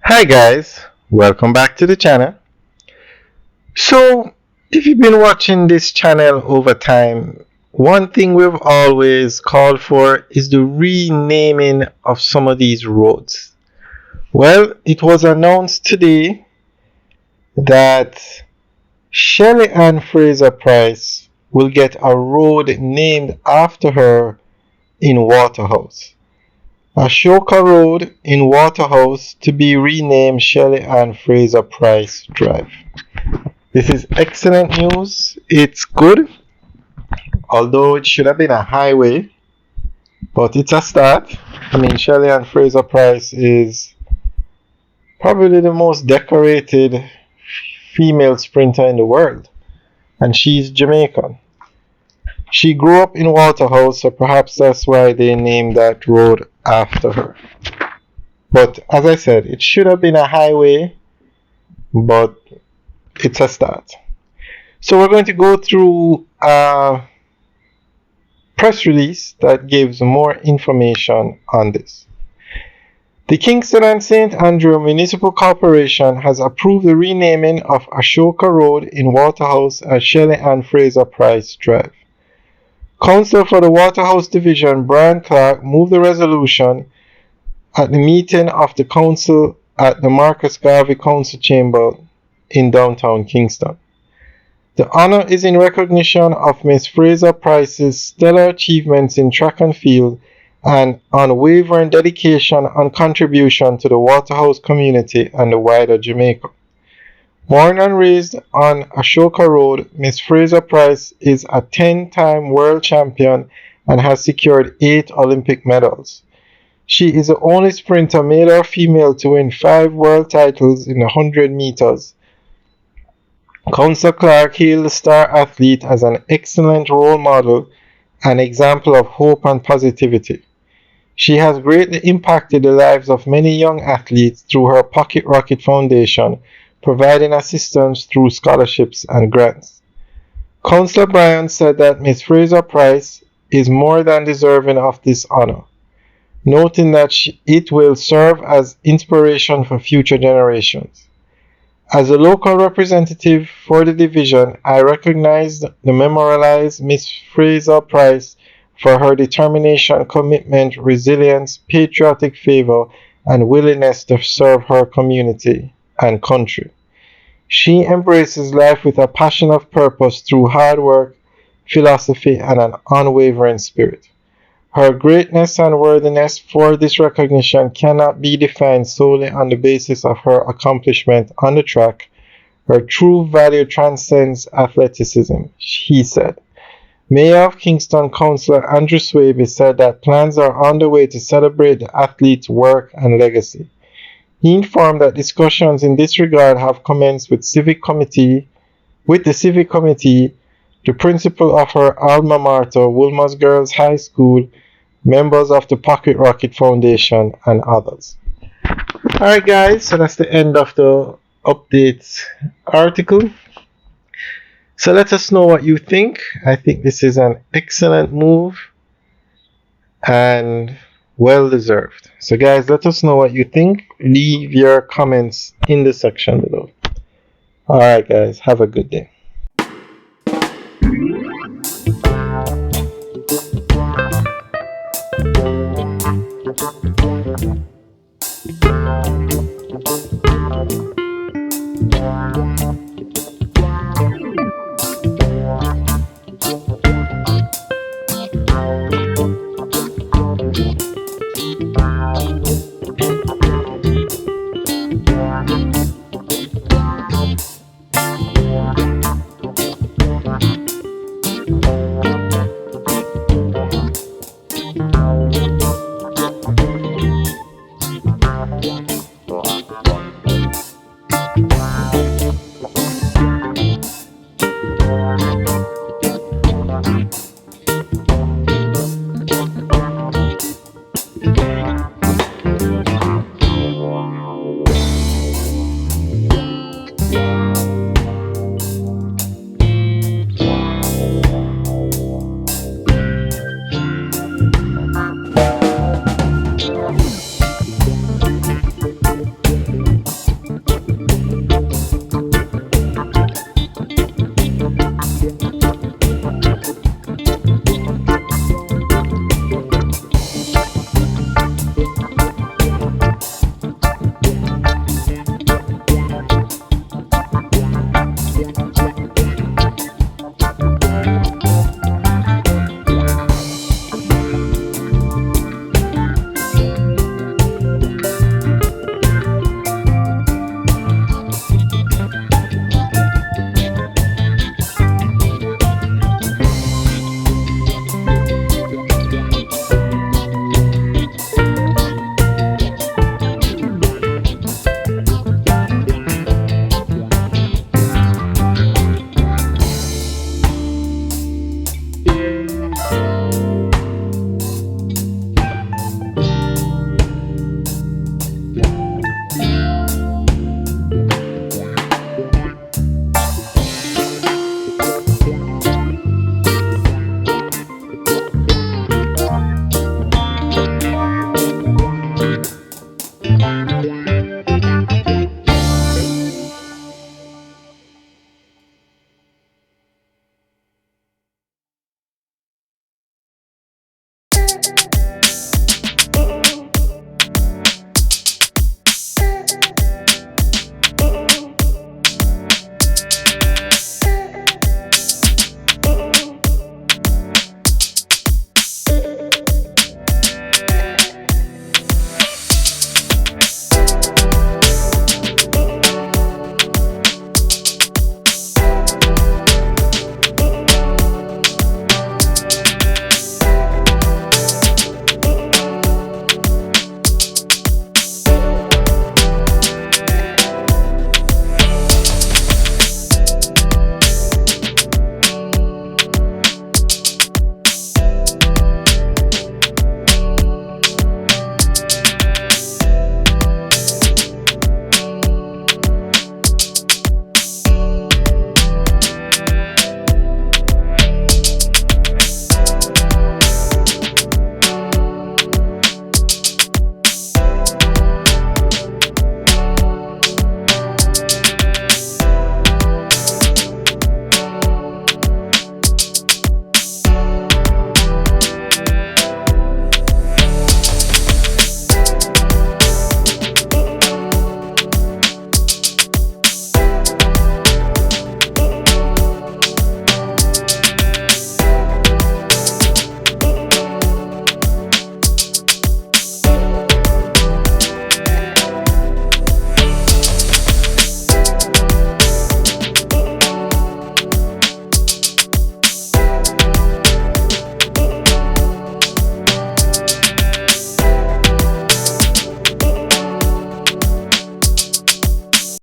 Hi guys, welcome back to the channel. So, if you've been watching this channel over time, one thing we've always called for is the renaming of some of these roads. Well, it was announced today that Shelly and Frazer Pryce will get a road named after her in Waterhouse. Ashoka Road in Waterhouse to be renamed Shelly and Frazer Pryce Drive. This is excellent news. It's good, although it should have been a highway, but it's a start. I mean, Shelly and Frazer Pryce is probably the most decorated female sprinter in the world, and she's Jamaican. She grew up in Waterhouse, so perhaps that's why they named that road after her. But as I said, it should have been a highway, but it's a start. So we're going to go through a press release that gives more information on this. The Kingston and St. Andrew Municipal Corporation has approved the renaming of Ashoka Road in Waterhouse as Shelly and Frazer Pryce Drive. Councillor for the Waterhouse Division, Brian Clark, moved the resolution at the meeting of the council at the Marcus Garvey Council Chamber in downtown Kingston. The honor is in recognition of Ms. Frazer Pryce's stellar achievements in track and field and unwavering dedication and contribution to the Waterhouse community and the wider Jamaica. Born and raised on Ashoka Road, Ms. Frazer Pryce is a 10-time world champion and has secured 8 Olympic medals. She is the only sprinter, male or female, to win 5 world titles in the 100 meters. Councillor Clark hailed the star athlete as an excellent role model and example of hope and positivity. She has greatly impacted the lives of many young athletes through her Pocket Rocket Foundation, providing assistance through scholarships and grants. Councillor Bryan said that Ms. Frazer Pryce is more than deserving of this honor, noting that it will serve as inspiration for future generations. As a local representative for the division, I recognize the memorialize Ms. Frazer Pryce for her determination, commitment, resilience, patriotic favor, and willingness to serve her community and country. She embraces life with a passion of purpose through hard work, philosophy, and an unwavering spirit. Her greatness and worthiness for this recognition cannot be defined solely on the basis of her accomplishment on the track. Her true value transcends athleticism, he said. Mayor of Kingston, Councillor Andrew Swaby, said that plans are underway to celebrate the athlete's work and legacy. He informed that discussions in this regard have commenced with the civic committee, the principal of her alma mater, Wolmer's Girls High School, members of the Pocket Rocket Foundation, and others. Alright guys, so that's the end of the updates article. So let us know what you think. I think this is an excellent move and well deserved. So guys, let us know what you think. Leave your comments in the section below. Alright guys, have a good day.